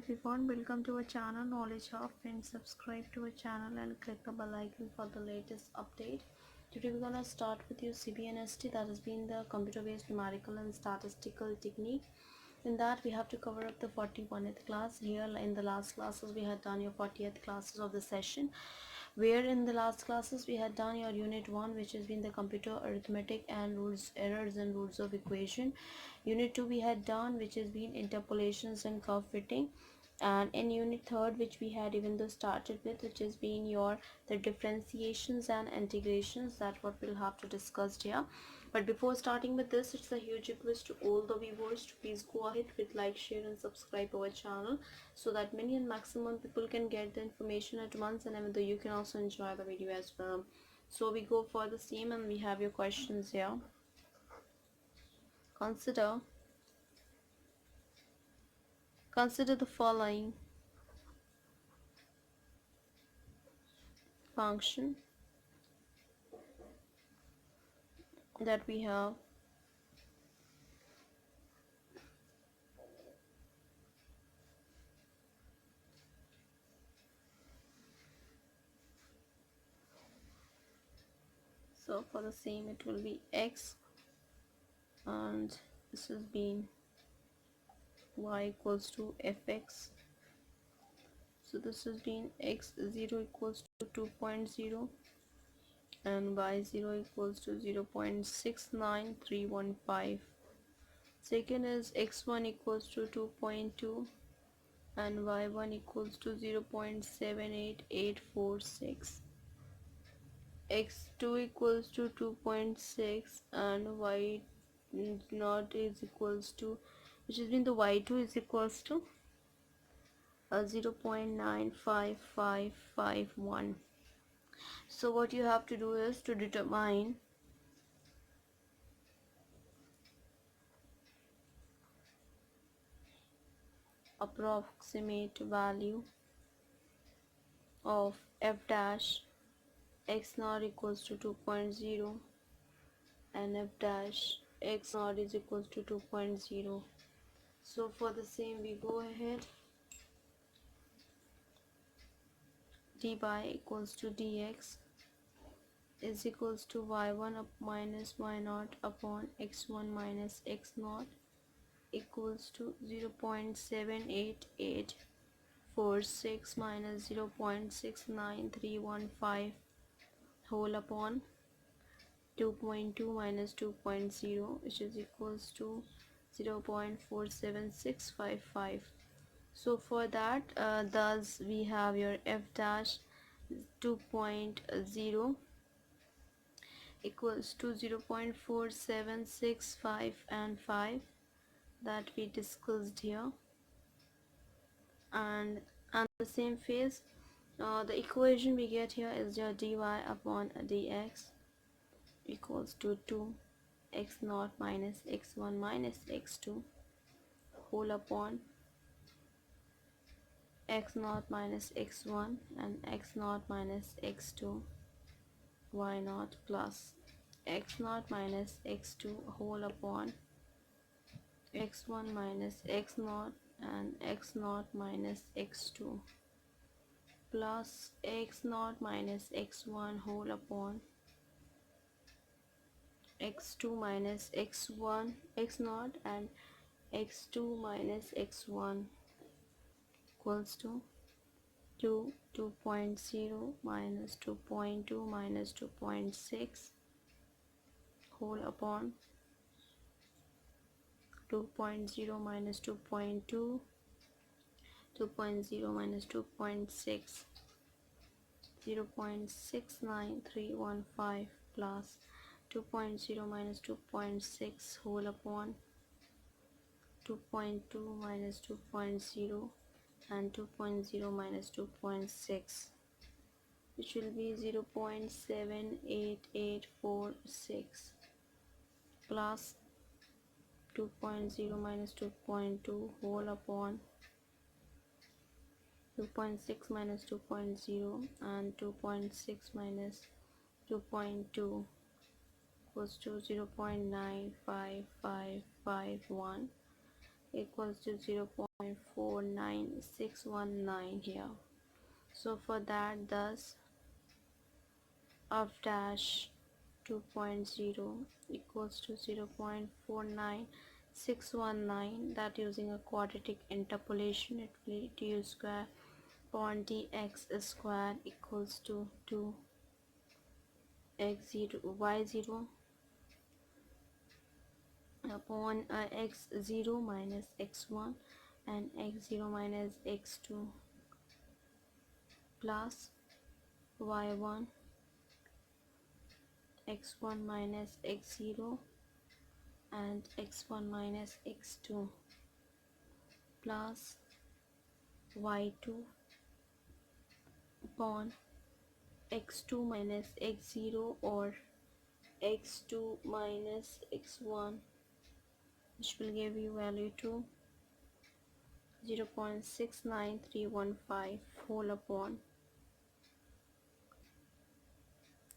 everyone, welcome to our channel Knowledge Hub. Friends, subscribe to our channel and click the bell icon for the latest update. Today we're gonna start with your CBNST, that has been the computer based numerical and statistical technique. In that we have to cover up the 41st class. Here in the last classes we had done your 40th classes of the session, where in the last classes we had done your unit 1, which has been the computer arithmetic and rules, errors and rules of equation. Unit 2 we had done, which has been interpolations and curve fitting. And in unit 3, which we had even though started with, which has been your the differentiations and integrations, that what we'll have to discuss here. But before starting with this, it's a huge request to all the viewers to please go ahead with like, share and subscribe our channel, so that many and maximum people can get the information at once, and even though you can also enjoy the video as well. So we go for the same, and we have your questions here. Consider the following function that we have. So for the same, it will be x, and this has been y equals to fx. So this has been x0 equals to 2.0 and y0 equals to 0.69315. Second is x1 equals to 2.2 and y1 equals to 0.78846. x2 equals to 2.6 and y not is equals to, which has been the y2 is equals to 0.95551. So what you have to do is to determine approximate value of f dash x naught equals to 2.0 and f dash x naught is equals to 2.0. So for the same, we go ahead, dy equals to dx is equals to y1 up minus y naught upon x1 minus x naught equals to 0.78846 minus 0.69315 whole upon 2.2 minus 2.0, which is equals to 0.47655. So for that, thus we have your f dash 2.0 equals to 0.4765 and 5 that we discussed here. And the same phase, the equation we get here is your dy upon dx equals to 2 x naught minus x1 minus x2 whole upon x naught minus x1 and x naught minus x2 y naught plus x naught minus x2 whole upon x1 minus x naught and x naught minus x2 plus x naught minus x1 whole upon x2 minus x1 x naught and x2 minus x1 equals to 2.0 minus 2.2 minus 2.6 whole upon 2.0 minus 2.2, 2.0 minus 2.6, 0.69315 plus 2.0 minus 2.6 whole upon 2.2 minus 2.0 and 2.0 minus 2.6, which will be 0.78846 plus 2.0 minus 2.2 whole upon 2.6 minus 2.0 and 2.6 minus 2.2 equals to 0.95551. equals to 0.49619 here. So for that, thus f dash 2.0 equals to 0.49619, that using a quadratic interpolation it will be du square upon dx square equals to 2x0 y0 upon x0 minus x1 and x0 minus x2 plus y1 x1 minus x0 and x1 minus x2 plus y2 upon x2 minus x0 or x2 minus x1, which will give you value to 0.69315 whole upon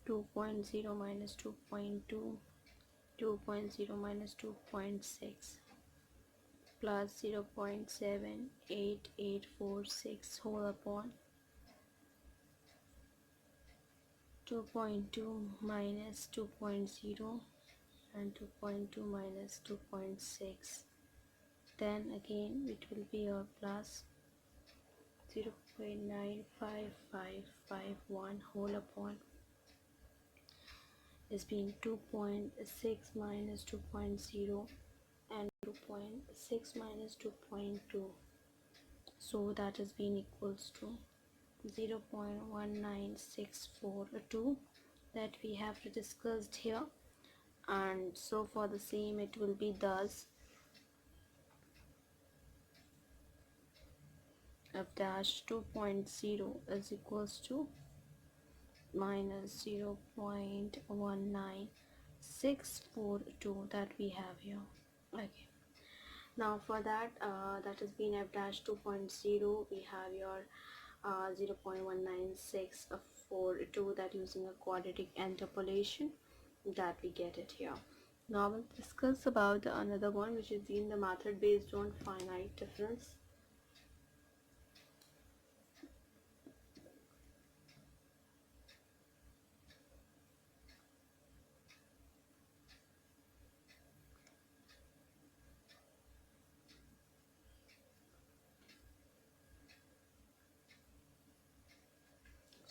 2.0 minus 2.2, 2.0 minus 2.6 plus 0.78846 whole upon 2.2 minus 2.0 and 2.2 minus 2.6. Then again it will be a plus 0.95551 whole upon is being 2.6 minus 2.0 and 2.6 minus 2.2, so that has been equals to 0.19642 that we have discussed here. And so for the same it will be thus f dash 2.0 is equals to minus 0.19642 that we have here. Okay, now for that that has been f dash 2.0, we have your 0.19642 that using a quadratic interpolation that we get it here. Now we'll discuss about the another one, which is in the method based on finite difference.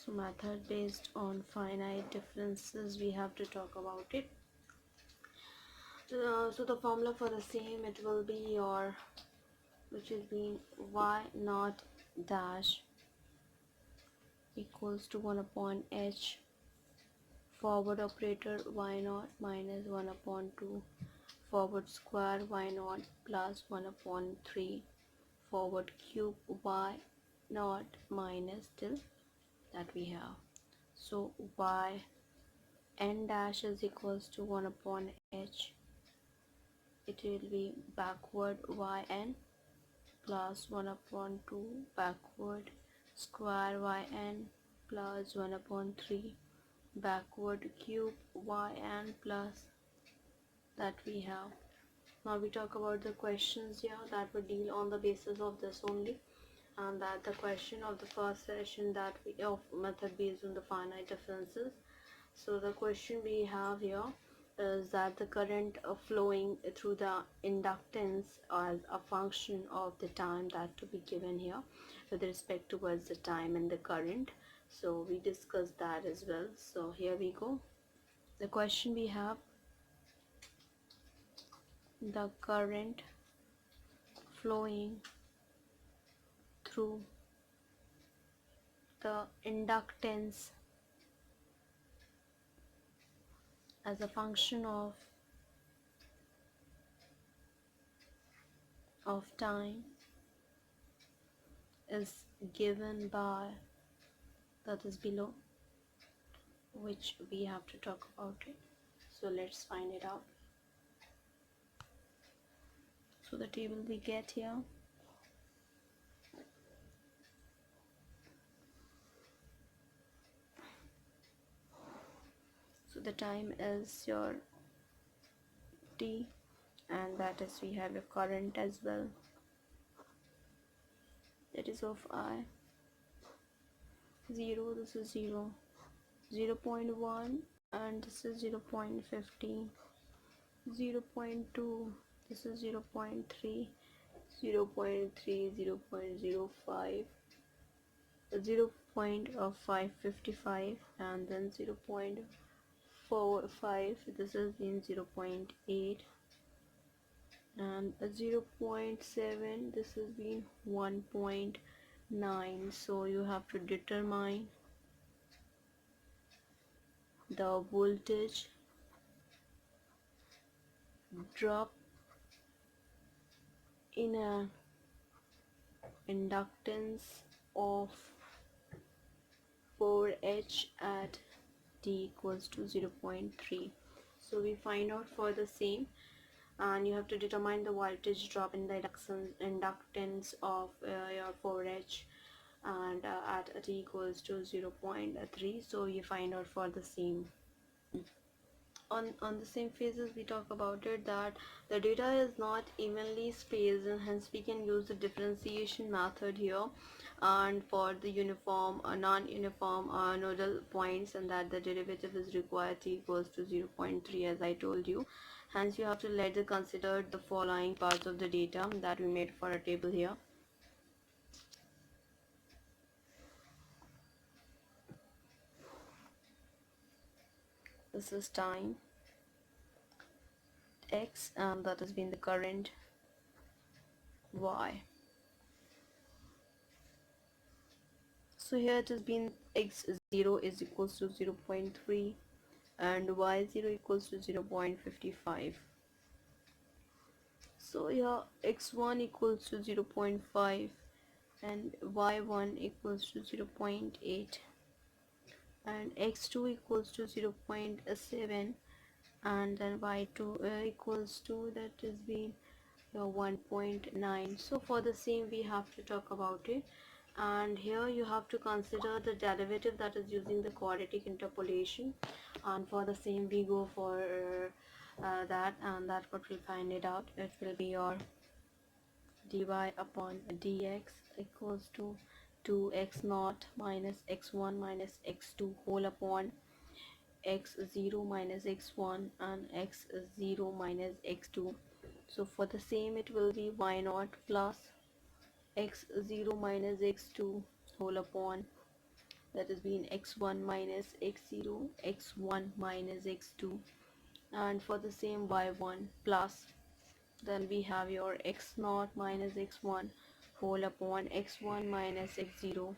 So method based on finite differences, we have to talk about it. So the formula for the same, it will be your, which is being y naught dash equals to 1 upon h forward operator y naught minus 1 upon 2 forward square y naught plus 1 upon 3 forward cube y naught minus till that we have. So y n dash is equals to 1 upon h, it will be backward yn plus 1 upon 2 backward square yn plus 1 upon 3 backward cube yn plus that we have. Now we talk about the questions here that will deal on the basis of this only, and that the question of the first session that we of method based on the finite differences. So the question we have here is that the current flowing through the inductance as a function of the time that to be given here with respect towards the time and the current. So we discussed that as well. So here we go. The question we have: the current flowing through the inductance as a function of time is given by, that is below, which we have to talk about it. So let's find it out. So the table we get here, so the time is your t and that is we have your current as well, that is of I. 0, this is 0, 0.1, and this is 0.15, 0.2, this is 0.3, 0.3, 0.05, 0.555, and then 0.45, this is in 0.8, and 0.7, this has been 1.9. so you have to determine the voltage drop in a inductance of 4H at t equals to 0.3. so we find out for the same, and you have to determine the voltage drop in the inductance of your 4H and at t equals to 0.3. so you find out for the same. On the same phases we talk about it that the data is not evenly spaced, and hence we can use the differentiation method here, and for the uniform or non-uniform nodal points, and that the derivative is required t equals to 0.3 as I told you. Hence you have to let the consider the following parts of the data that we made for a table here. This is time x, and that has been the current y. So here it has been x0 is equals to 0.3 and y0 equals to 0.55. so here x1 equals to 0.5 and y1 equals to 0.8 and x2 equals to 0.7, and then y2 equals to, that is being 1.9. so for the same we have to talk about it, and here you have to consider the derivative, that is using the quadratic interpolation, and for the same we go for that, and that what we'll find it out. It will be your dy upon dx equals to 2x0 minus x1 minus x2 whole upon x0 minus x1 and x0 minus x2. so for the same it will be y0 plus x0 minus x2 whole upon, that is being x1 minus x0, x1 minus x2, and for the same y1 plus, then we have your x0 minus x1 whole upon x1 minus x0,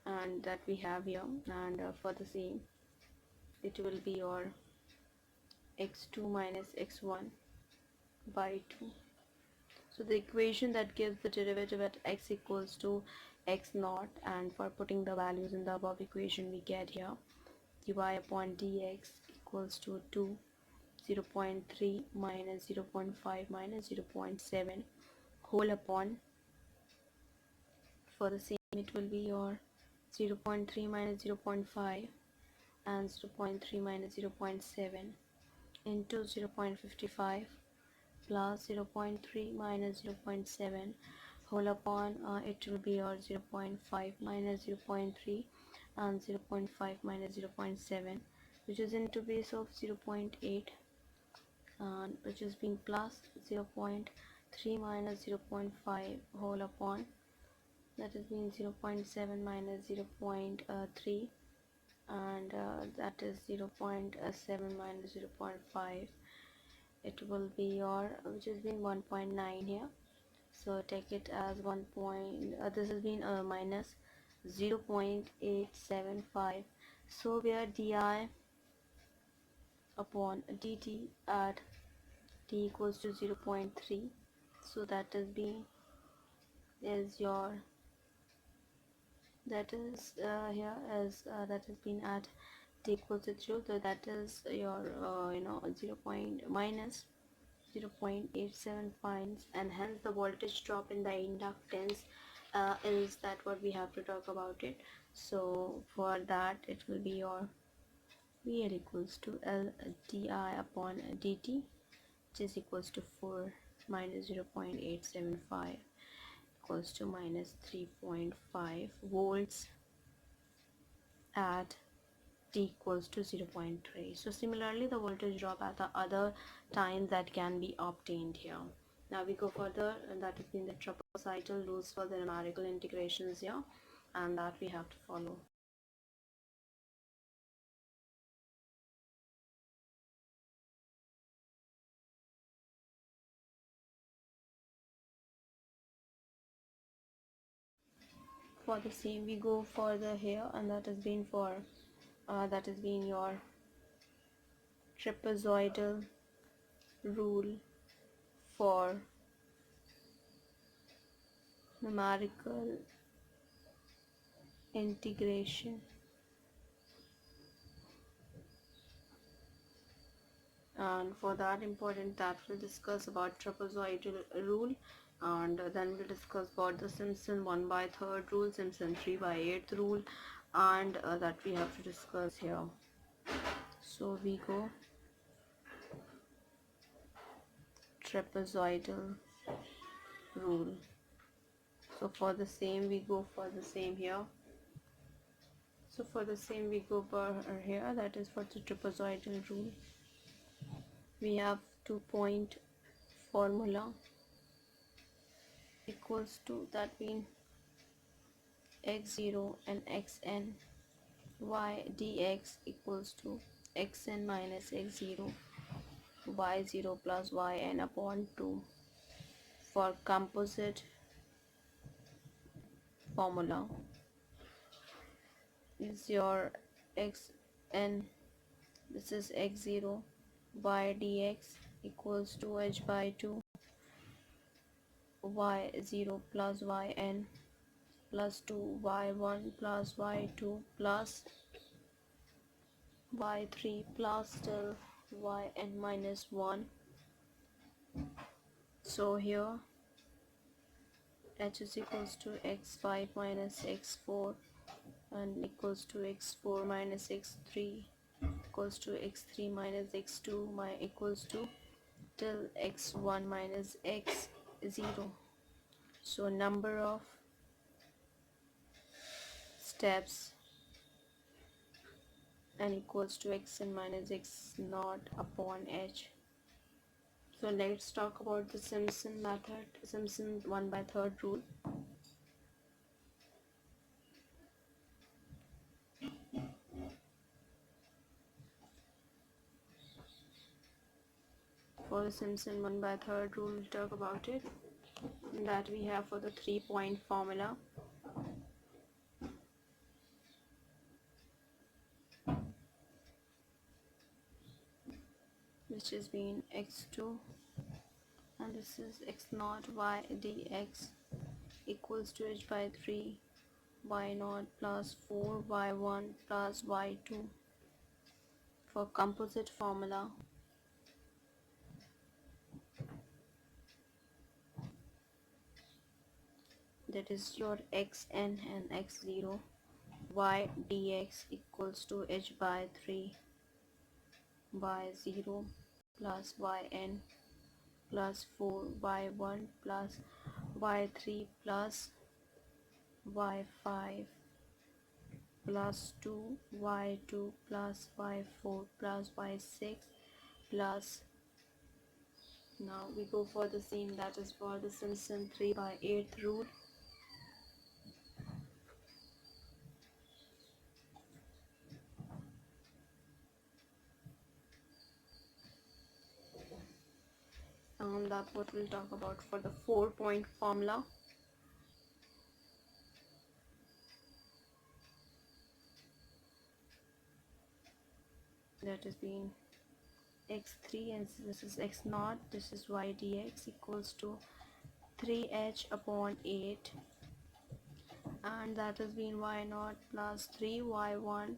and that we have here, and for the same it will be your x2 minus x1 by 2. so the equation that gives the derivative at x equals to x0, and for putting the values in the above equation we get here dy upon dx equals to 2, 0.3 minus 0.5 minus 0.7 whole upon, for the same it will be your 0.3 minus 0.5 and 0.3 minus 0.7 into 0.55 plus 0.3 minus 0.7 whole upon, it will be your 0.5 minus 0.3 and 0.5 minus 0.7, which is into base of 0.8, and which is being plus 0.3 minus 0.5 whole upon, that is being 0.7 minus 0.3, and that is 0.7 minus 0.5. it will be your, which has been 1.9 here, so take it as 1 point, this has been minus 0.875. so where di upon dt at t equals to 0.3, so that is being is your, that is here as that has been at t equals to 0, so that is your 0 minus 0.87 points, and hence the voltage drop in the inductance is that what we have to talk about it. So for that it will be your VL equals to L di upon dt, which is equals to 4 minus 0.875 equals to minus 3.5 volts at t equals to 0.3. So similarly, the voltage drop at the other time that can be obtained here. Now we go further, and that has been the trapezoidal rules for the numerical integrations here, and that we have to follow. For the same, we go further here, and that has been for your trapezoidal rule for numerical integration. And for that important, that we'll discuss about trapezoidal rule, and then we'll discuss about the Simpson 1/3 rule, Simpson 3/8 rule, and that we have to discuss here. So we go trapezoidal rule. So for the same, we go for the same here. So for the same, we go for here, that is for the trapezoidal rule. We have 2-point formula equals to, that means x0 and xn, y dx equals to xn minus x0, y0 plus yn upon 2. For composite formula is your xn, this is x0, y dx equals to h by 2, y0 plus yn plus 2, y1 plus y2 plus y3 plus still yn minus 1. So here h is equals to x5 minus x4 and equals to x4 minus x3 equals to x3 minus x2 equals to till x1 minus x0. So number of steps and equals to xn minus x0 upon h. So let's talk about the Simpson method, Simpson 1/3 rule. For the Simpson 1/3 rule, we'll talk about it. That we have for the 3-point formula. Which is being x2 and this is x0, y dx equals to h by 3, y0 plus 4, y1 plus y2. For composite formula, that is your xn and x0, y dx equals to h by 3, y0 plus yn plus 4, y1 plus y3 plus y5 plus 2, y2 plus y4 plus y6 plus, now we go for the same, that is for the Simpson 3/8 rule. That's what we'll talk about for the 4-point formula. That is being x3 and this is x0, this is y dx equals to 3h upon 8, and that has been y0 plus 3, y1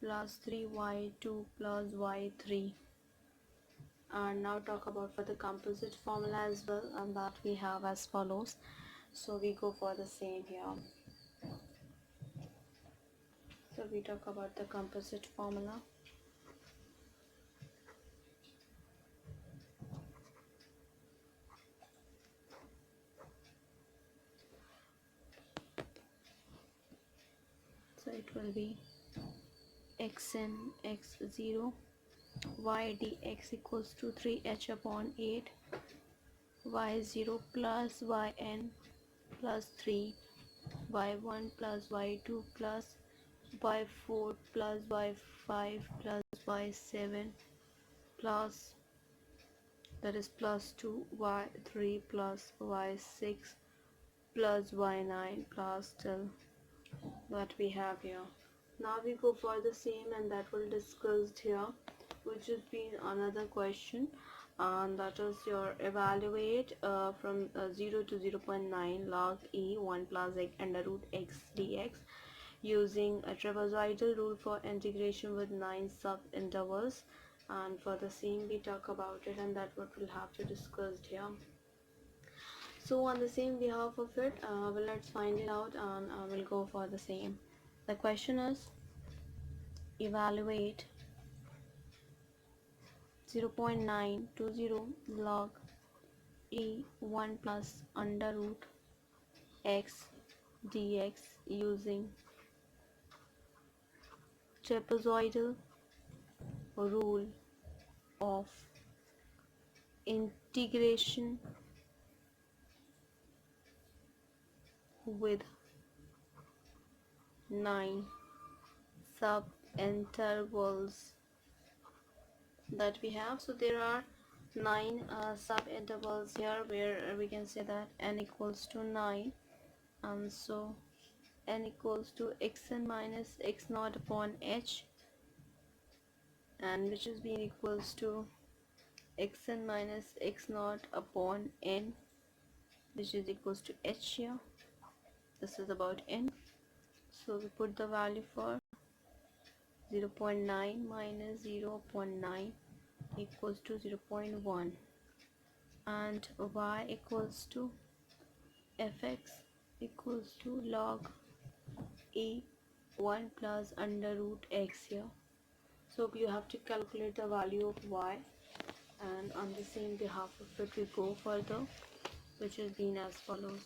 plus 3, y2 plus y3. And now talk about for the composite formula as well, and that we have as follows. So we go for the same here. So we talk about the composite formula. it will be xn x0 y dx equals to 3h upon 8 y0 plus yn plus 3 y1 plus y2 plus y4 plus y5 plus y7 plus, that is plus 2 y3 plus y6 plus y9 plus till that we have here. Now we go for the same, and that will discussed here, which has been another question, and that is your evaluate from 0 to 0.9 log e 1 plus x under root x dx using a trapezoidal rule for integration with 9 sub intervals. And for the same we talk about it, and that what we'll have to discuss here. So on the same behalf of it, let's find it out, and we'll go for the same. The question is evaluate 0.920 log e 1 plus under root x dx using trapezoidal rule of integration with 9 sub intervals that we have. So there are 9 sub intervals here, where we can say that n equals to 9, and so n equals to xn minus x naught upon h, and which is being equals to xn minus x naught upon n, which is equals to h here. This is about n, so we put the value for 0.9 minus 0.9 equals to 0.1, and y equals to fx equals to log e 1 plus under root x here. So you have to calculate the value of y, and on the same behalf of it we go further, which is being as follows.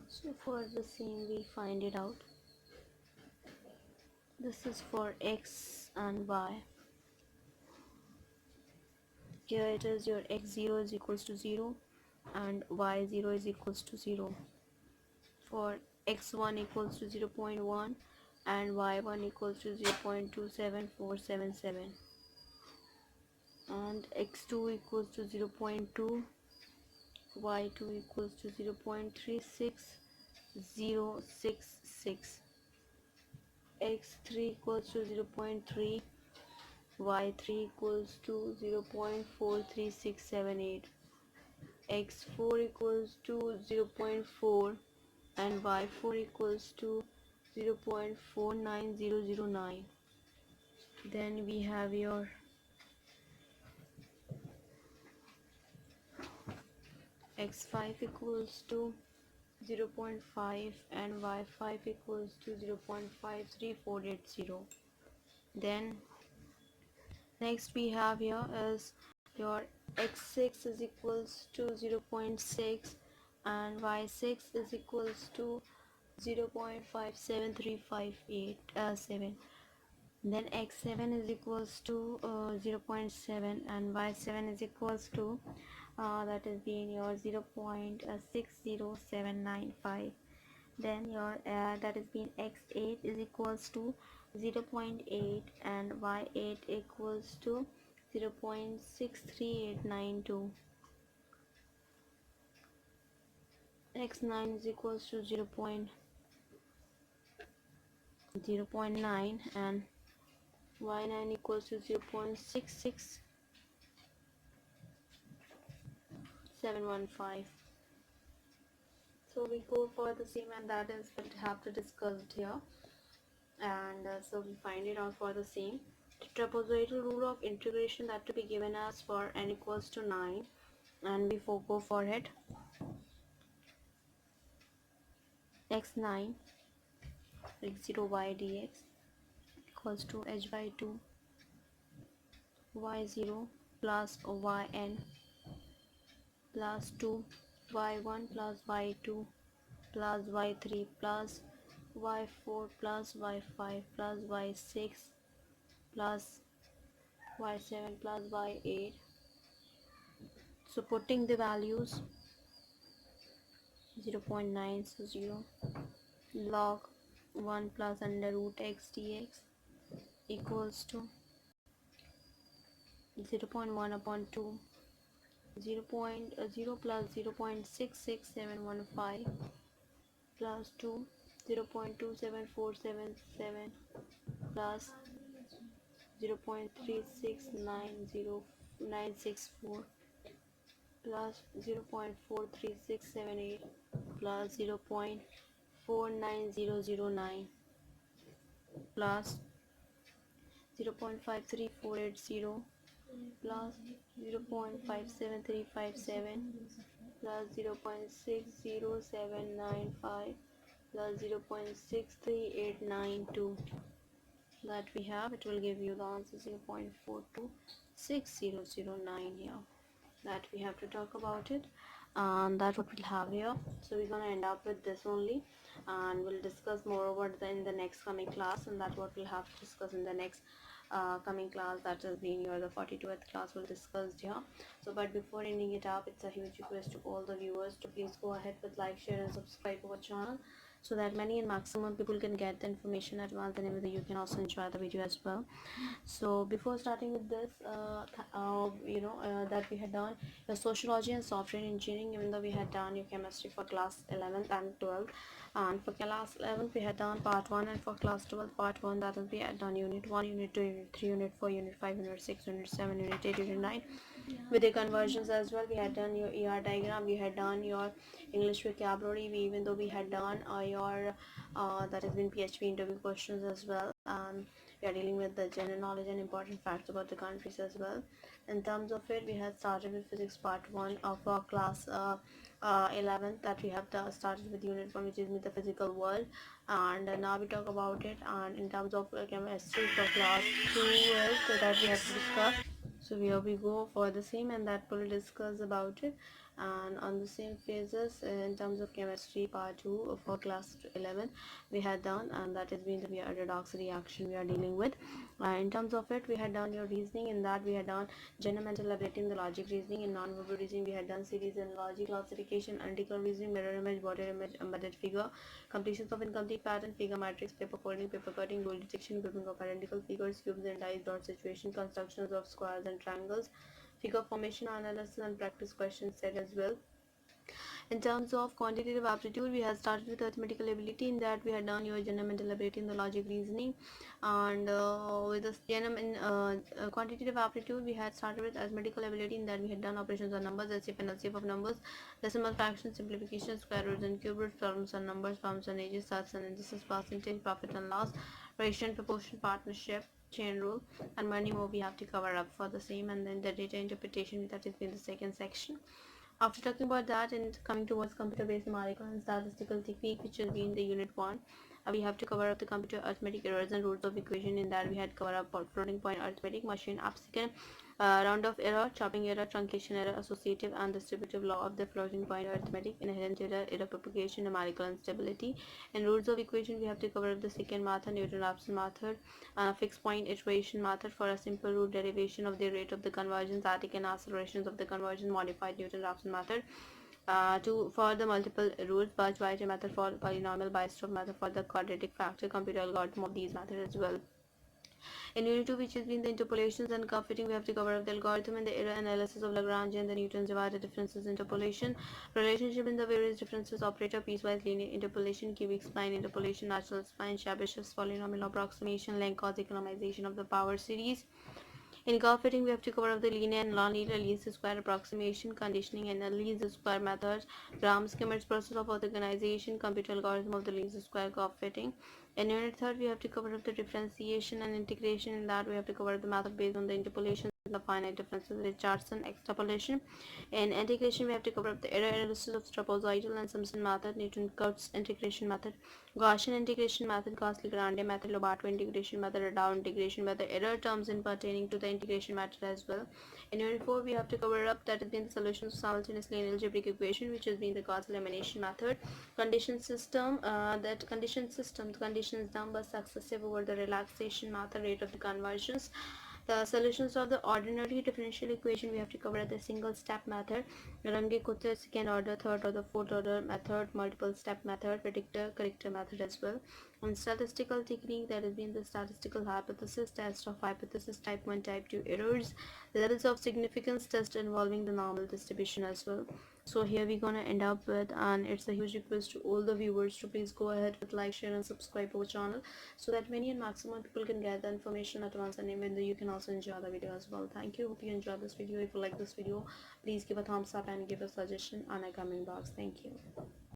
So for the same we find it out. This is for x and y. Here it is your x0 is equals to 0 and y0 is equals to 0. For x1 equals to 0.1 and y1 equals to 0.27477, and x2 equals to 0.2, y2 equals to 0.36066, x3 equals to 0.3, y3 equals to 0.43678, x4 equals to 0.4, and y4 equals to 0.49009. Then we have your x5 equals to 0.5 and y5 equals to 0.53480. Then next we have here is your x6 is equals to 0.6 and y6 is equals to 0.573587. Then x7 is equals to 0.7 and y7 is equals to that is being your 0.60795. Then your that is being x8 is equals to 0.8 and y8 equals to 0.63892. x9 is equals to 0.9 and y9 equals to 0.66715. So we go for the same, and that is what we have to discuss here, and so we find it out for the same. The trapezoidal rule of integration that to be given as for n equals to 9, and we go for it. x9 x0 y dx equals to h by 2 y0 plus yn plus 2y1 plus y2 plus y3 plus y4 plus y5 plus y6 plus y7 plus y8. So putting the values 0.9, so 0 log 1 plus under root x dx equals to 0.1 upon 2, 0 plus 0.66715 plus 2, 0.27477 plus 0.369096 plus 0.43678 plus 0.49009 plus 0.53480 plus 0.57357 plus 0.60795 plus 0.63892 that we have. It will give you the answer 0.426009 here. That we have to talk about it, and that's what we'll have here. So we're gonna end up with this only, and we'll discuss more about in the next coming class, and that's what we'll have to discuss in the next coming class, that has been your the 42th class we'll discuss here. So but before ending it up, it's a huge request to all the viewers to please go ahead with like, share and subscribe to our channel, so that many and maximum people can get the information at once, and you can also enjoy the video as well. So before starting with this, that we had done your sociology and software engineering, even though we had done your chemistry for class 11th and 12th, and for class 11th we had done part 1, and for class 12 part 1, that is we had done unit 1, unit 2, unit 3, unit 4, unit 5, unit 6, unit 7, unit 8, unit 9 with the conversions as well. We had done your ER diagram, we had done your English vocabulary, even though we had done your that has been PHP interview questions as well, and we are dealing with the general knowledge and important facts about the countries as well. In terms of it, we had started with physics part 1 of our class 11th, that we have started with unit 1, which is with the physical world, and now we talk about it. And in terms of chemistry for class 2 is that we have to discuss. So here we go for the same, and that we'll discuss about it. And on the same phases, in terms of chemistry part 2 for class 11 we had done, and that has been the redox reaction we are dealing with. In terms of it, we had done your reasoning. In that we had done general mental ability in the logic reasoning. In non-verbal reasoning we had done series and logic classification, analytical reasoning, mirror image, body image, embedded figure, completions of incomplete pattern, figure matrix, paper folding, paper cutting, rule detection, grouping of identical figures, cubes and dice, dot situation, constructions of squares and triangles, figure formation analysis, and practice questions set as well. In terms of quantitative aptitude, we had started with arithmetical ability. In that we had done your general mental ability in the logic reasoning, and with the quantitative aptitude we had started with arithmetical ability. In that we had done operations on numbers, SCF and LCF of numbers, decimal fractions, simplification, square roots and cube roots, problems on numbers, problems on ages, stats and indices, percentage, profit and loss, ratio and proportion, partnership, chain rule, and many more we have to cover up for the same. And then the data interpretation, that is in the second section. After talking about that and coming towards computer-based numerical and statistical technique, which will be in the unit 1, we have to cover up the computer arithmetic errors and rules of equation. In that we had covered up floating point arithmetic, machine abscon, round of error, chopping error, truncation error, associative and distributive law of the floating point arithmetic, inherent error, error propagation, numerical instability. In rules of equation we have to cover up the secant method, Newton-Raphson method, fixed point iteration method for a simple root derivation of the rate of the conversion, static and accelerations of the conversion, modified Newton-Raphson method, for the multiple roots, Birch-White method for polynomial, Weierstrass method for the quadratic factor, computer algorithm of these methods as well. In unit 2, which has been the interpolations and curve fitting, we have to cover up the algorithm and the error analysis of Lagrange and the Newton's divided differences interpolation, relationship in the various differences operator, piecewise linear interpolation, cubic spline interpolation, natural spline, Chebyshev's polynomial approximation, length cause economization of the power series. In curve fitting, we have to cover up the linear and non-linear least square approximation, conditioning and the least square methods, Gram-Schmitt's process of orthogonalization, computer algorithm of the least square curve fitting. In unit 3, we have to cover up the differentiation and integration. In that we have to cover up the method based on the interpolation, the finite differences, Richardson extrapolation. In integration, we have to cover up the error analysis of trapezoidal and Simpson method, Newton-Cotes integration method, Gaussian integration method, Gauss-Legrand method, Lobato integration method, Redau integration method, error terms in pertaining to the integration method as well. In unit 4, we have to cover up that has been the solutions of simultaneously in algebraic equation, which has been the Gauss elimination method, condition system, the conditions number successive over the relaxation method, rate of the convergence. The solutions of the ordinary differential equation we have to cover the single step method, Runge-Kutta second order, third order, fourth order method, multiple step method, predictor, corrector method as well. On statistical technique, that has been the statistical hypothesis, test of hypothesis, type 1, type 2 errors, levels of significance test involving the normal distribution as well. So here we're gonna end up with, and it's a huge request to all the viewers to please go ahead with like, share and subscribe our channel so that many and maximum people can get the information at once, and even though you can also enjoy the video as well. Thank you, hope you enjoyed this video. If you like this video, please give a thumbs up and give a suggestion on a comment box. Thank you.